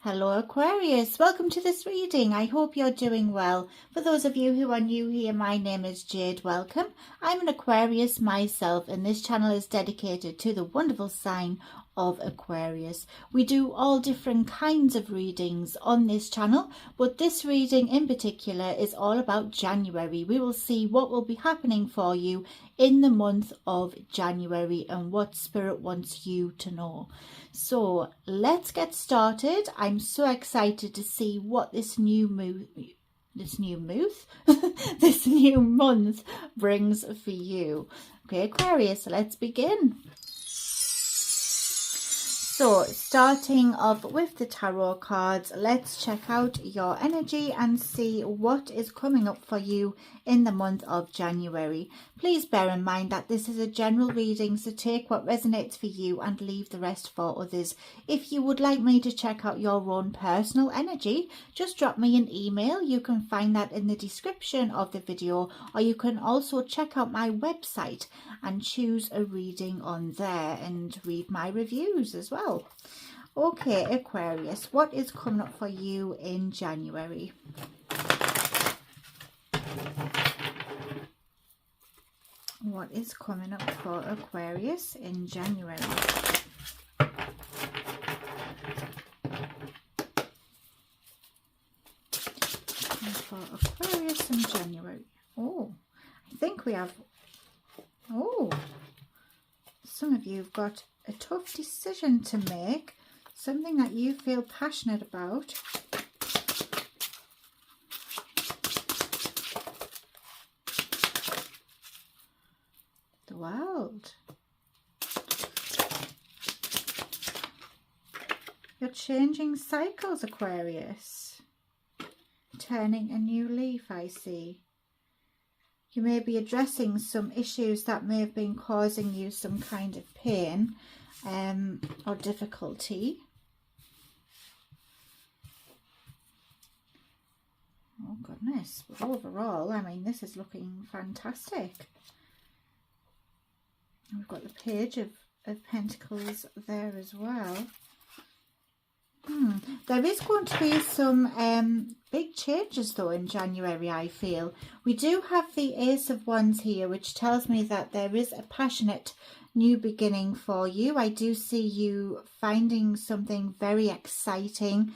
Hello Aquarius, welcome to this reading. I hope you're doing well. For those of you who are new here, my name is Jade. Welcome. I'm an Aquarius myself and this channel is dedicated to the wonderful sign of Aquarius. We do all different kinds of readings on this channel, but this reading in particular is all about January. We will see what will be happening for you in the month of January and what Spirit wants you to know. So let's get started. I'm so excited to see what this new month brings for you. Okay, Aquarius, let's begin. So starting off with the tarot cards, let's check out your energy and see what is coming up for you in the month of January. Please bear in mind that this is a general reading, so take what resonates for you and leave the rest for others. If you would like me to check out your own personal energy, just drop me an email. You can find that in the description of the video, or you can also check out my website and choose a reading on there and read my reviews as well. Okay, Aquarius, what is coming up for you in January? What is coming up for Aquarius in January? For Aquarius in January. Oh, I think we have... Oh, some of you have got a tough decision to make, something that you feel passionate about. The World. You're changing cycles, Aquarius. Turning a new leaf, I see. You may be addressing some issues that may have been causing you some kind of pain or difficulty. Oh goodness, but overall, I mean, this is looking fantastic. We've got the Page of Pentacles there as well. There is going to be some big changes though in January, I feel. We do have the Ace of Wands here, which tells me that there is a passionate new beginning for you. I do see you finding something very exciting.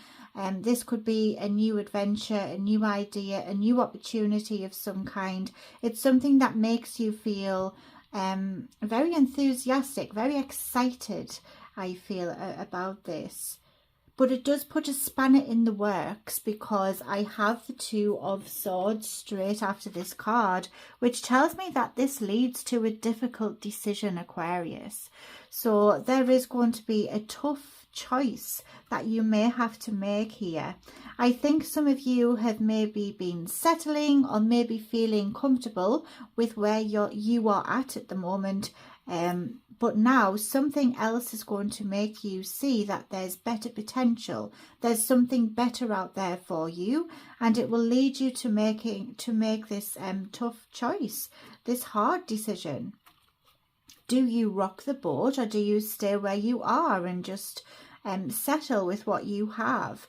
This could be a new adventure, a new idea, a new opportunity of some kind. It's something that makes you feel very enthusiastic, very excited, I feel, about this. But it does put a spanner in the works because I have the Two of Swords straight after this card, which tells me that this leads to a difficult decision, Aquarius. So there is going to be a tough choice that you may have to make here. I think some of you have maybe been settling or maybe feeling comfortable with where you are at the moment. But now something else is going to make you see that there's better potential. There's something better out there for you, and it will lead you to make this tough choice, this hard decision. Do you rock the boat or do you stay where you are and just settle with what you have?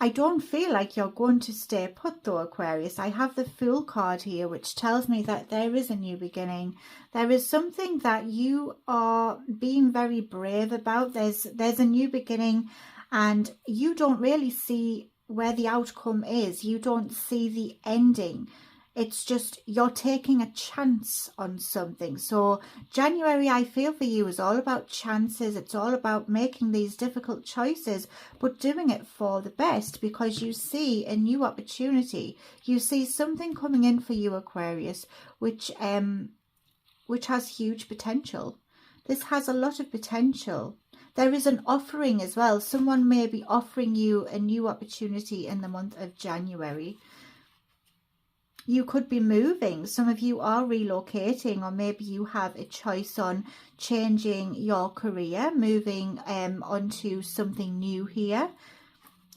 I don't feel like you're going to stay put though, Aquarius. I have the Fool card here, which tells me that there is a new beginning. There is something that you are being very brave about. There's a new beginning and you don't really see where the outcome is. You don't see the ending. It's just you're taking a chance on something. So January, I feel for you, is all about chances. It's all about making these difficult choices, but doing it for the best because you see a new opportunity. You see something coming in for you, Aquarius, which has huge potential. This has a lot of potential. There is an offering as well. Someone may be offering you a new opportunity in the month of January. You could be moving. Some of you are relocating, or maybe you have a choice on changing your career, moving onto something new here.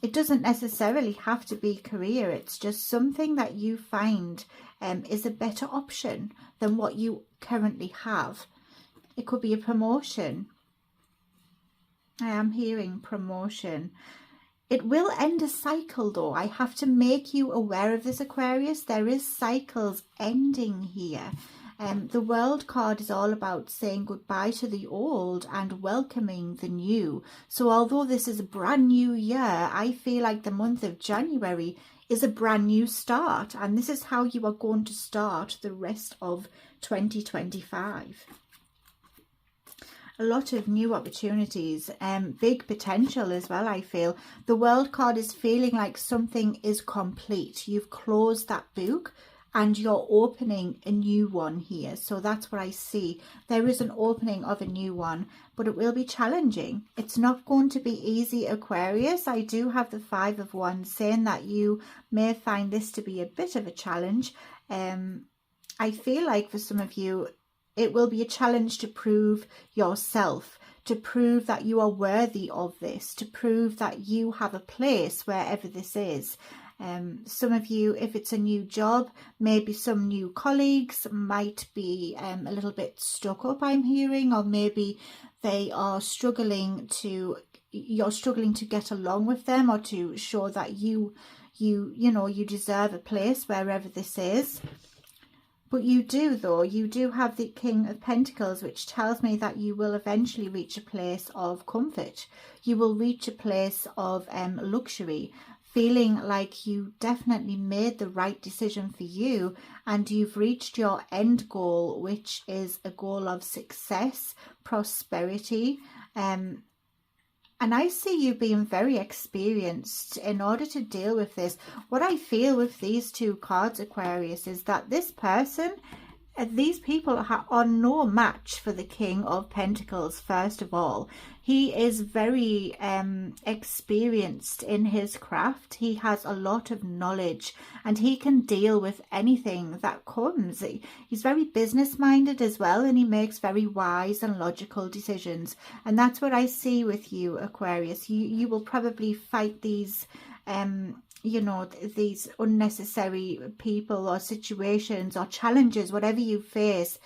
It doesn't necessarily have to be career. It's just something that you find is a better option than what you currently have. It could be a promotion. I am hearing promotion. It will end a cycle though. I have to make you aware of this, Aquarius. There is cycles ending here. The World card is all about saying goodbye to the old and welcoming the new. So although this is a brand new year, I feel like the month of January is a brand new start. And this is how you are going to start the rest of 2025. A lot of new opportunities, big potential as well. I feel the World card is feeling like something is complete. You've closed that book and you're opening a new one here. So that's what I see. There is an opening of a new one, but it will be challenging. It's not going to be easy, Aquarius. I do have the 5 of Wands saying that you may find this to be a bit of a challenge. I feel like for some of you, it will be a challenge to prove yourself, to prove that you are worthy of this, to prove that you have a place wherever this is. Some of you, if it's a new job, maybe some new colleagues might be a little bit stuck up, I'm hearing, or maybe they are struggling to, you're struggling to get along with them or to show that you deserve a place wherever this is. But you do, though. You do have the King of Pentacles, which tells me that you will eventually reach a place of comfort. You will reach a place of luxury, feeling like you definitely made the right decision for you and you've reached your end goal, which is a goal of success, prosperity. And I see you being very experienced in order to deal with this. What I feel with these 2 cards, Aquarius, is that this person, these people are no match for the King of Pentacles, first of all. He is very experienced in his craft. He has a lot of knowledge and he can deal with anything that comes. He's very business minded as well, and he makes very wise and logical decisions. And that's what I see with you, Aquarius. You will probably fight these these unnecessary people or situations or challenges, whatever you face.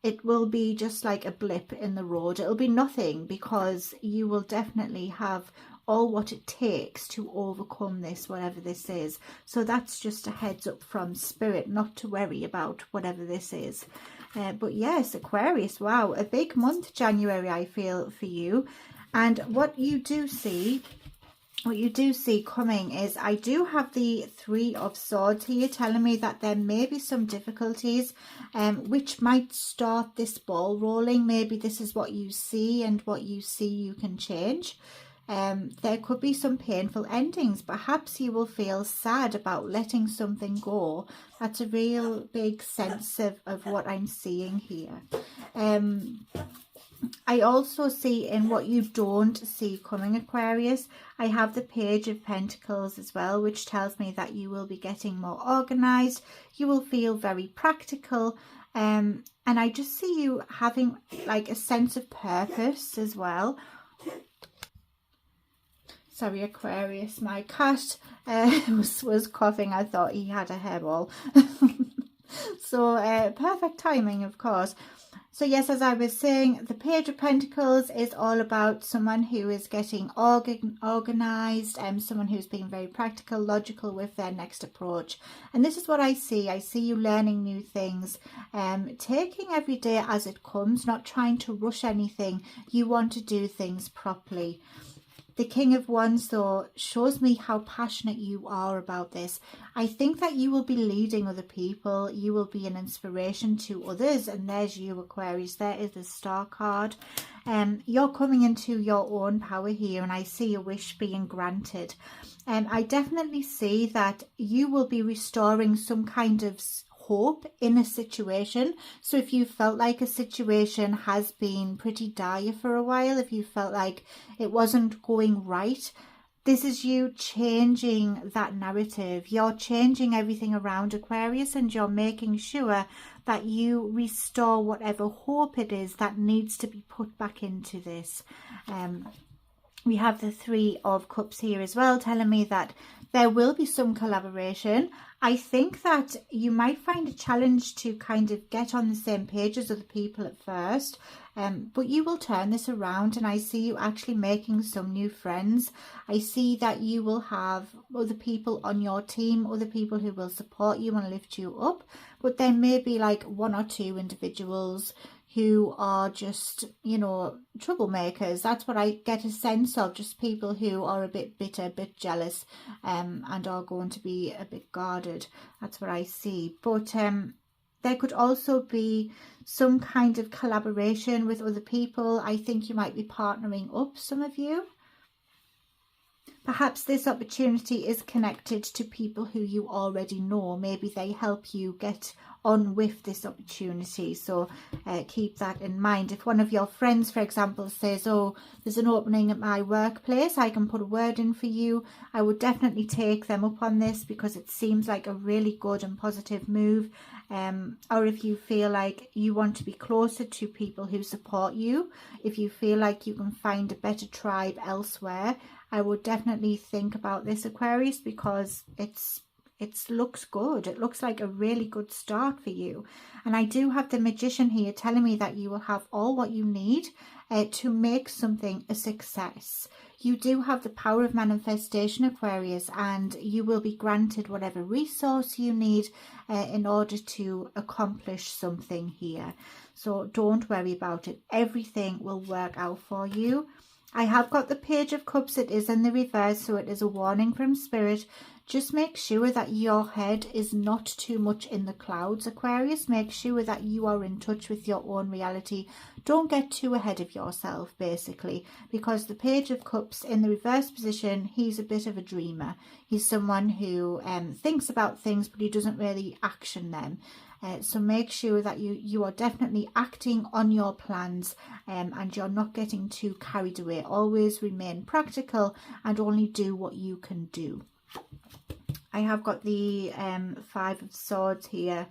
It will be just like a blip in the road. It'll be nothing, because you will definitely have all what it takes to overcome this, whatever this is. So that's just a heads up from Spirit, not to worry about whatever this is. But yes, Aquarius, wow, a big month, January, I feel, for you. And what you do see coming is, I do have the 3 of Swords here telling me that there may be some difficulties which might start this ball rolling. Maybe this is what you see, and what you see you can change. There could be some painful endings. Perhaps you will feel sad about letting something go. That's a real big sense of what I'm seeing here. I also see in what you don't see coming, Aquarius, I have the Page of Pentacles as well, which tells me that you will be getting more organized. You will feel very practical. And I just see you having like a sense of purpose as well. Sorry, Aquarius, my cat was coughing. I thought he had a hairball. So perfect timing, of course. So yes, as I was saying, the Page of Pentacles is all about someone who is getting organized, and someone who's being very practical, logical with their next approach. And this is what I see. I see you learning new things, taking every day as it comes, not trying to rush anything. You want to do things properly. The King of Wands, though, shows me how passionate you are about this. I think that you will be leading other people. You will be an inspiration to others. And there's you, Aquarius. There is the Star card. You're coming into your own power here, and I see a wish being granted. I definitely see that you will be restoring some kind of hope in a situation. So if you felt like a situation has been pretty dire for a while, if you felt like it wasn't going right, this is you changing that narrative. You're changing everything around, Aquarius, and you're making sure that you restore whatever hope it is that needs to be put back into this. We have the 3 of Cups here as well, telling me that there will be some collaboration. I think that you might find a challenge to kind of get on the same page as other people at first, but you will turn this around, and I see you actually making some new friends. I see that you will have other people on your team, other people who will support you and lift you up, but there may be like one or two individuals who are just, you know, troublemakers. That's what I get a sense of, just people who are a bit bitter, a bit jealous, and are going to be a bit guarded. That's what I see. But there could also be some kind of collaboration with other people. I think you might be partnering up, some of you. Perhaps this opportunity is connected to people who you already know. Maybe they help you get on with this opportunity, so keep that in mind. If one of your friends, for example, says, oh, there's an opening at my workplace, I can put a word in for you, I would definitely take them up on this, because it seems like a really good and positive move. Or if you feel like you want to be closer to people who support you, if you feel like you can find a better tribe elsewhere, I would definitely think about this, Aquarius, because it looks good. It looks like a really good start for you. And I do have the Magician here telling me that you will have all what you need to make something a success. You do have the power of manifestation, Aquarius, and you will be granted whatever resource you need in order to accomplish something here. So don't worry about it. Everything will work out for you. I have got the Page of Cups. It is in the reverse, so it is a warning from Spirit. Just make sure that your head is not too much in the clouds, Aquarius. Make sure that you are in touch with your own reality. Don't get too ahead of yourself, basically, because the Page of Cups in the reverse position, he's a bit of a dreamer. He's someone who thinks about things, but he doesn't really action them. So make sure that you are definitely acting on your plans, and you're not getting too carried away. Always remain practical and only do what you can do. I have got the Five of Swords here.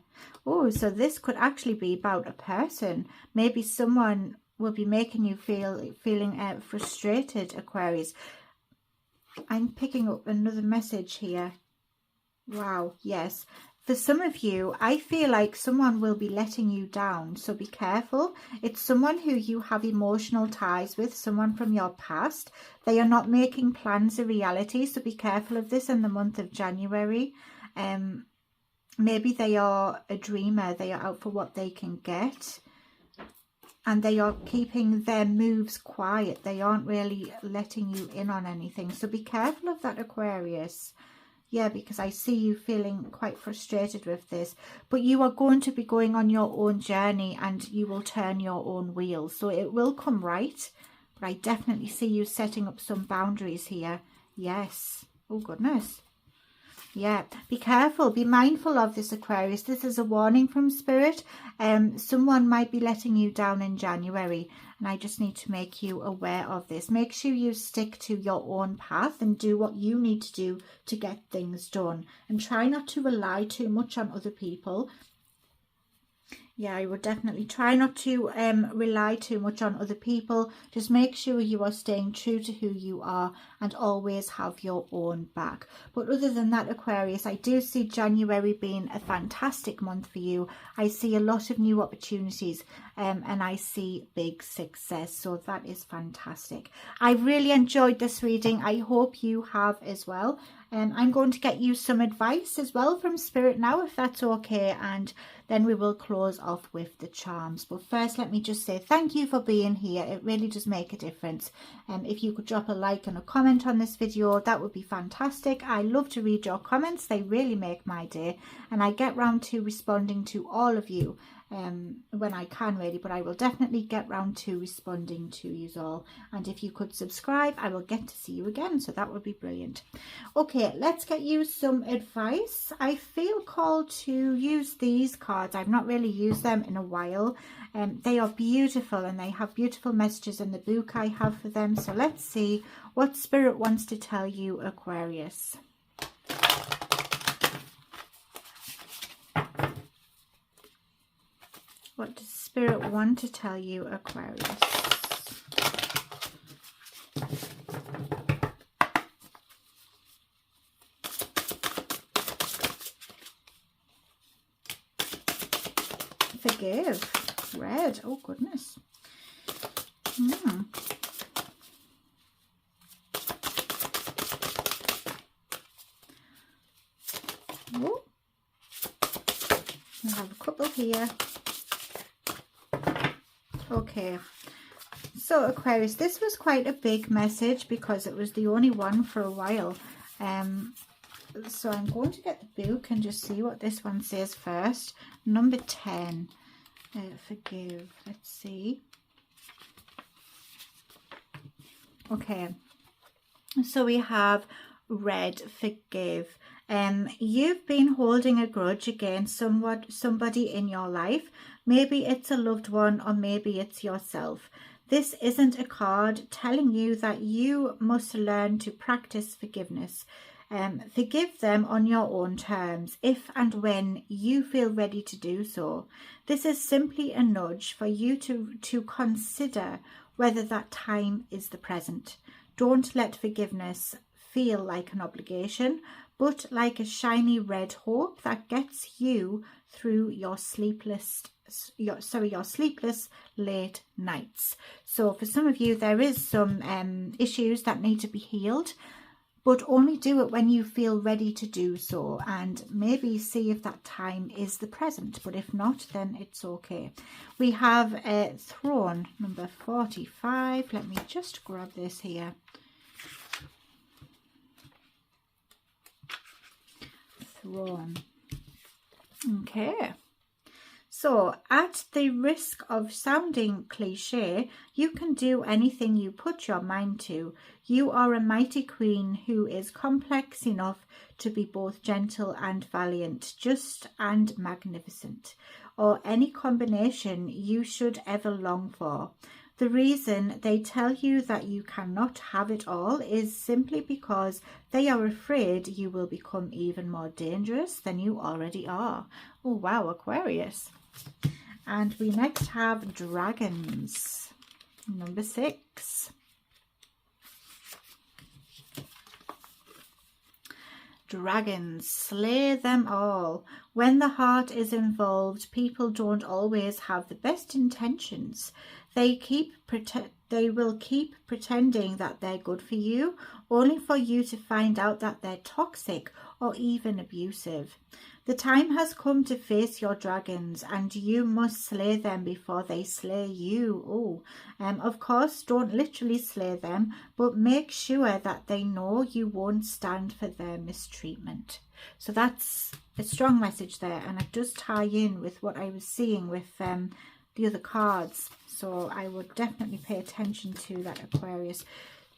Oh, so this could actually be about a person. Maybe someone will be making you feeling frustrated, Aquarius. I'm picking up another message here. Wow, yes. For some of you, I feel like someone will be letting you down, so be careful. It's someone who you have emotional ties with, someone from your past. They are not making plans a reality, so be careful of this in the month of January. Maybe they are a dreamer. They are out for what they can get, and they are keeping their moves quiet. They aren't really letting you in on anything, so be careful of that, Aquarius. Yeah, because I see you feeling quite frustrated with this. But you are going to be going on your own journey, and you will turn your own wheels. So it will come right. But I definitely see you setting up some boundaries here. Yes. Oh, goodness. Yeah, be careful, be mindful of this, Aquarius. This is a warning from Spirit. Someone might be letting you down in January, and I just need to make you aware of this. Make sure you stick to your own path and do what you need to do to get things done, and try not to rely too much on other people. Yeah, I would definitely try not to rely too much on other people. Just make sure you are staying true to who you are and always have your own back. But other than that, Aquarius, I do see January being a fantastic month for you. I see a lot of new opportunities, and I see big success. So that is fantastic. I really enjoyed this reading. I hope you have as well. I'm going to get you some advice as well from Spirit now, if that's okay, and then we will close off with the charms. But first, let me just say thank you for being here. It really does make a difference. If you could drop a like and a comment on this video, that would be fantastic. I love to read your comments. They really make my day, and I get round to responding to all of you when I can, really, but I will definitely get round to responding to you all. And if you could subscribe, I will get to see you again, so that would be brilliant. Okay, let's get you some advice. I feel called to use these cards. I've not really used them in a while. They are beautiful, and they have beautiful messages in the book I have for them. So let's see what Spirit wants to tell you, Aquarius. What does Spirit want to tell you, Aquarius? forgive. Red. Oh, goodness. Oh. I have a couple here. Okay. So Aquarius, this was quite a big message because it was the only one for a while. So I'm going to get the book and just see what this one says first. Number 10. Forgive. Let's see. Okay. So we have red, forgive. You've been holding a grudge against somebody in your life. Maybe it's a loved one or maybe it's yourself. This isn't a card telling you that you must learn to practice forgiveness. Forgive them on your own terms if and when you feel ready to do so. This is simply a nudge for you to consider whether that time is the present. Don't let forgiveness feel like an obligation, but like a shiny red hope that gets you through your sleepless late nights. So for some of you, there is some issues that need to be healed, but only do it when you feel ready to do so, and maybe see if that time is the present. But if not, then it's okay. We have a throne, number 45. Let me just grab this here. Throne. Okay. So, at the risk of sounding cliche, you can do anything you put your mind to. You are a mighty queen who is complex enough to be both gentle and valiant, just and magnificent, or any combination you should ever long for. The reason they tell you that you cannot have it all is simply because they are afraid you will become even more dangerous than you already are. Oh wow, Aquarius. And we next have dragons, number 6. Dragons, slay them all. When the heart is involved, people don't always have the best intentions. They will keep pretending that they're good for you, only for you to find out that they're toxic or even abusive. The time has come to face your dragons, and you must slay them before they slay you. Of course, don't literally slay them, but make sure that they know you won't stand for their mistreatment. So that's a strong message there, and it does tie in with what I was seeing with the other cards. So I would definitely pay attention to that, Aquarius.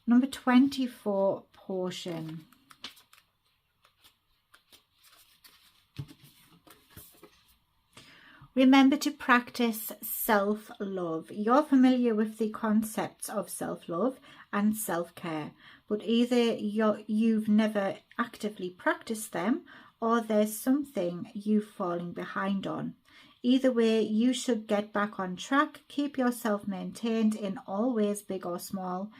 Number 24, portion. Remember to practice self-love. You're familiar with the concepts of self-love and self-care, but either you've never actively practiced them or there's something you've fallen behind on. Either way, you should get back on track. Keep yourself maintained in all ways, big or small.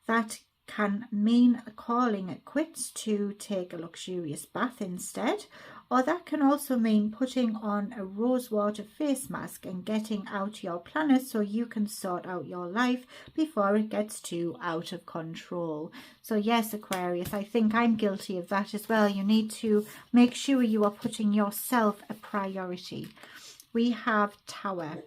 That can mean calling it quits to take a luxurious bath instead, or that can also mean putting on a rosewater face mask and getting out your planner so you can sort out your life before it gets too out of control. So yes, Aquarius, I think I'm guilty of that as well. You need to make sure you are putting yourself a priority. We have Tower.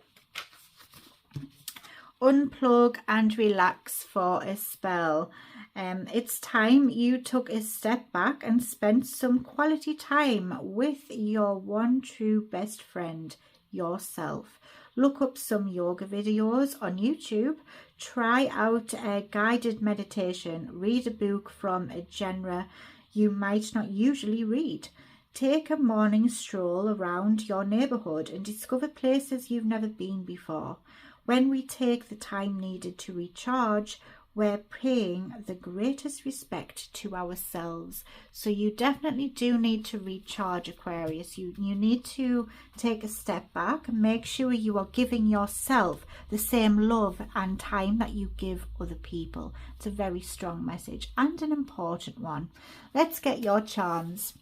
Unplug and relax for a spell. It's time you took a step back and spent some quality time with your one true best friend, yourself. Look up some yoga videos on YouTube, try out a guided meditation, read a book from a genre you might not usually read. Take a morning stroll around your neighborhood and discover places you've never been before. When we take the time needed to recharge, we're paying the greatest respect to ourselves. So you definitely do need to recharge, Aquarius. You need to take a step back and make sure you are giving yourself the same love and time that you give other people. It's a very strong message and an important one. Let's get your charms.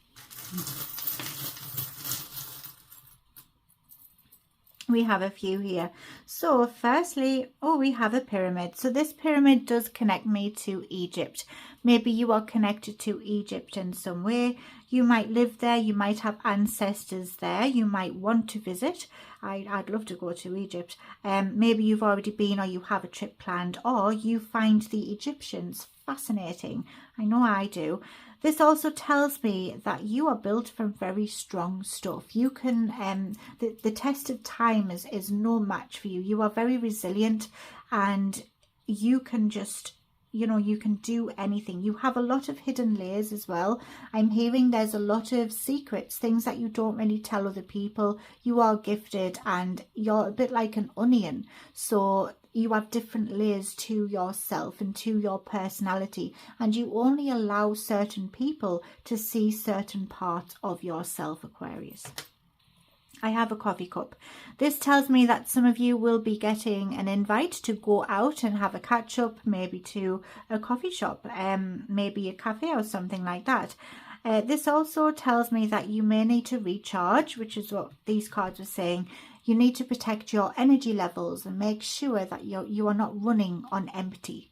We have a few here. So firstly, we have a pyramid. So this pyramid does connect me to Egypt. Maybe you are connected to Egypt in some way. You might live there. You might have ancestors there. You might want to visit. I'd love to go to Egypt. Maybe you've already been, or you have a trip planned, or you find the Egyptians fascinating. I know I do. This also tells me that you are built from very strong stuff. You can, the test of time is no match for you. You are very resilient, and you can just, you can do anything. You have a lot of hidden layers as well. I'm hearing there's a lot of secrets, things that you don't really tell other people. You are gifted, and you're a bit like an onion. So you have different layers to yourself and to your personality, and you only allow certain people to see certain parts of yourself, Aquarius. I have a coffee cup. This tells me that some of you will be getting an invite to go out and have a catch up, maybe to a coffee shop, maybe a cafe or something like that. This also tells me that you may need to recharge, which is what these cards are saying. You need to protect your energy levels and make sure that you are not running on empty.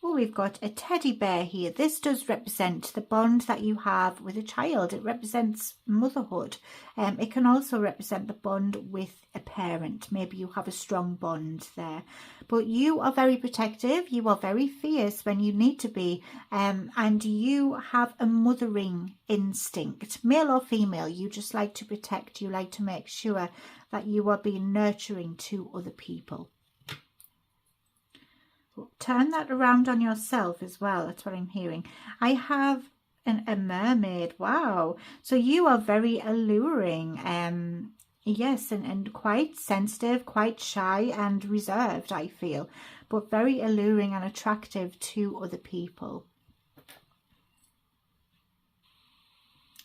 Oh, we've got a teddy bear here. This does represent the bond that you have with a child. It represents motherhood. It can also represent the bond with a parent. Maybe you have a strong bond there. But you are very protective. You are very fierce when you need to be. And you have a mothering instinct. Male or female, you just like to protect. You like to make sure that you are being nurturing to other people. Turn that around on yourself as well. That's what I'm hearing. I have a mermaid. Wow. So you are very alluring. Yes, and quite sensitive, quite shy and reserved, I feel, but very alluring and attractive to other people.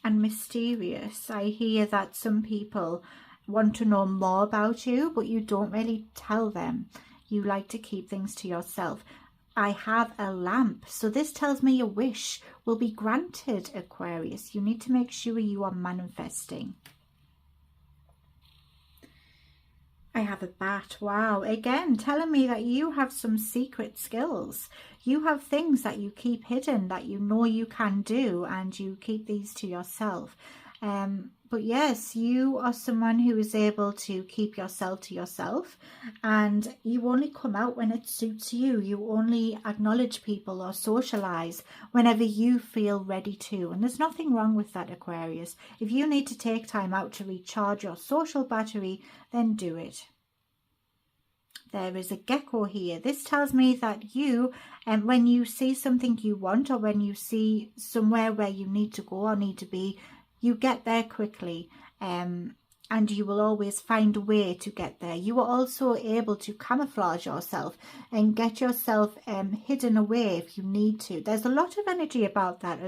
And mysterious. I hear that some people want to know more about you, but you don't really tell them. You like to keep things to yourself. I have a lamp. So this tells me your wish will be granted, Aquarius. You need to make sure you are manifesting. I have a bat. Wow. Again, telling me that you have some secret skills. You have things that you keep hidden that you know you can do, and you keep these to yourself. But yes, you are someone who is able to keep yourself to yourself, and you only come out when it suits you. You only acknowledge people or socialize whenever you feel ready to. And there's nothing wrong with that, Aquarius. If you need to take time out to recharge your social battery, then do it. There is a gecko here. This tells me that you, when you see something you want, or when you see somewhere where you need to go or need to be, you get there quickly, and you will always find a way to get there. You are also able to camouflage yourself and get yourself hidden away if you need to. There's a lot of energy about that,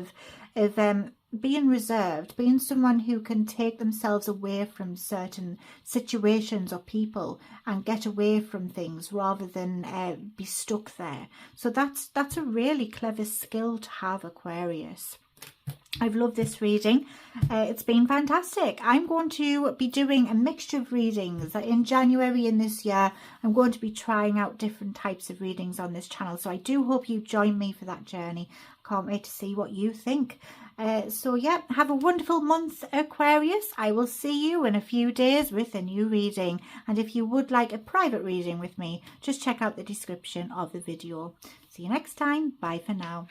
of being reserved, being someone who can take themselves away from certain situations or people and get away from things rather than be stuck there. So that's a really clever skill to have, Aquarius. I've loved this reading. It's been fantastic. I'm going to be doing a mixture of readings in January in this year. I'm going to be trying out different types of readings on this channel. So I do hope you join me for that journey. I can't wait to see what you think. So yeah, have a wonderful month, Aquarius. I will see you in a few days with a new reading. And if you would like a private reading with me, just check out the description of the video. See you next time. Bye for now.